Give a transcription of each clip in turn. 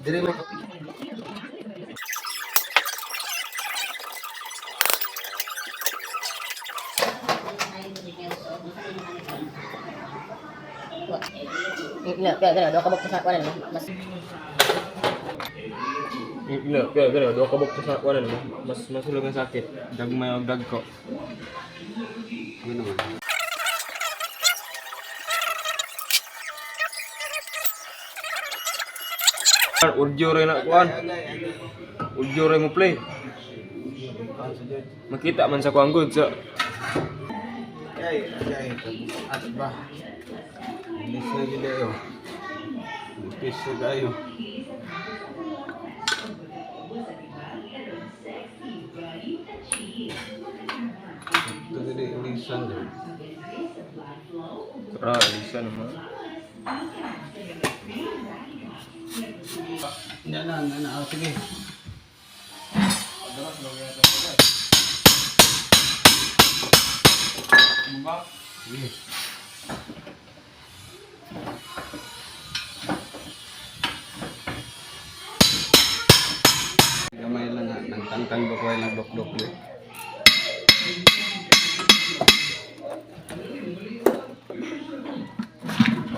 Diri mo. Ila, kaya do kabog sa kuan mas Ila, dua kabog sa kuan mas sulog ang sakit. Dagmay og dagko. Ano man? Urjo rin na kuan. Urjo rin mo play. Makita man sa kuan good sa Ay, at ba? Ilis na gila yun. Ipis na kayo. Ito gila ilisan doon. isa naman. Sige. Sige. Gamay lang ha, nagtangtang ba ko ay nagdok-dok eh.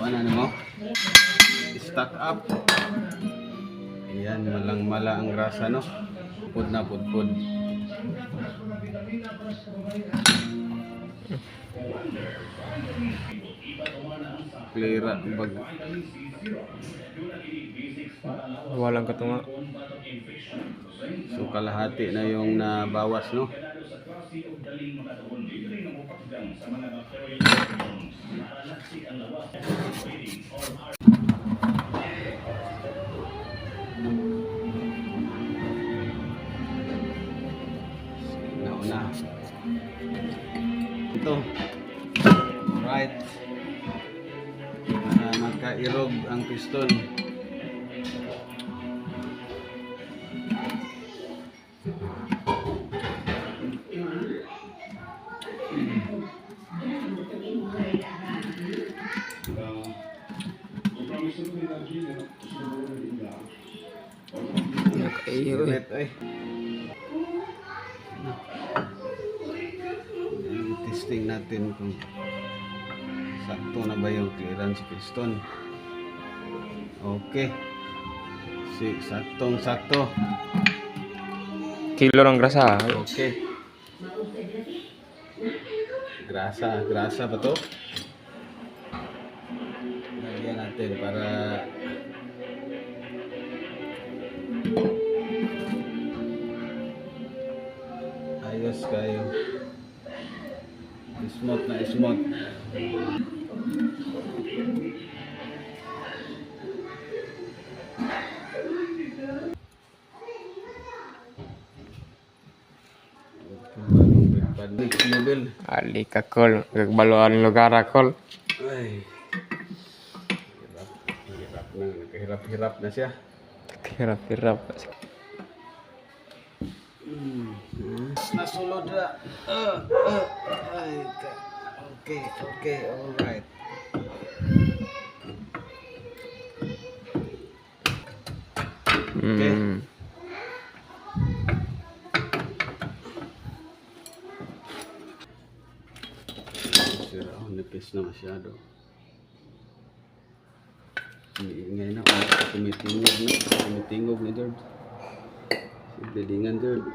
Ano mo? Stack up. Ayan, malang-mala ang grasa, no? Pud na pud-pud. Klira, bag. Walang katunga. So, kalahati na yung nabawas, no? Nauna. Ito. Right. Magkairog ang piston. Ulit, ay. Testing natin kung sakto na ba yung clearance piston. Okay. Saktong-sakto. Kilo ng grasa. Okay. Grasa ba to? Lagyan natin para ayos kayo. Smooth na smooth. Next model. Ali ka kol, gagbaloan lugar kol. Ay. Hirap na siya. Hirap. Nasulod na. Ay, okay, alright. Okay. Sira, nipis na masyado. Iingay na, tumitingog na George. Bilingan George.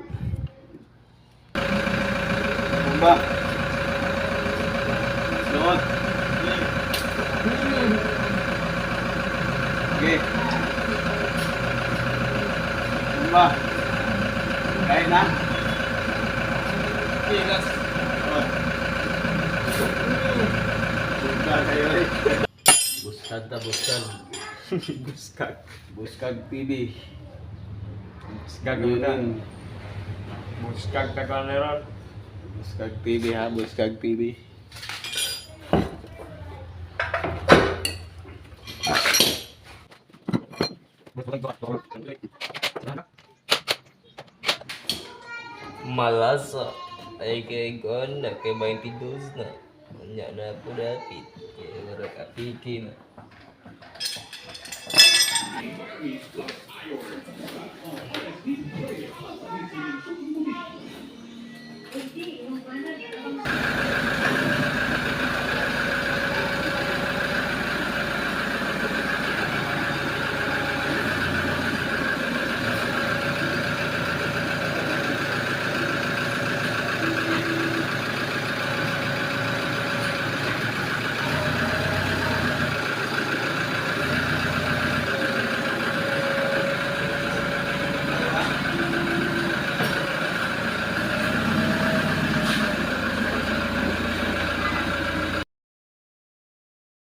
Bomba! Sunod! Okay. Bomba! Kaya na? Tigas! Buskag kayo eh. Buskag ta, buskag. Buskag TV. Buskag na. Buskag ta kaleron. Buskag TV ha, Buskag TV. Malasa ay kay kon na kay 22 na. Nya na po dapit. Kaya wala kapikin.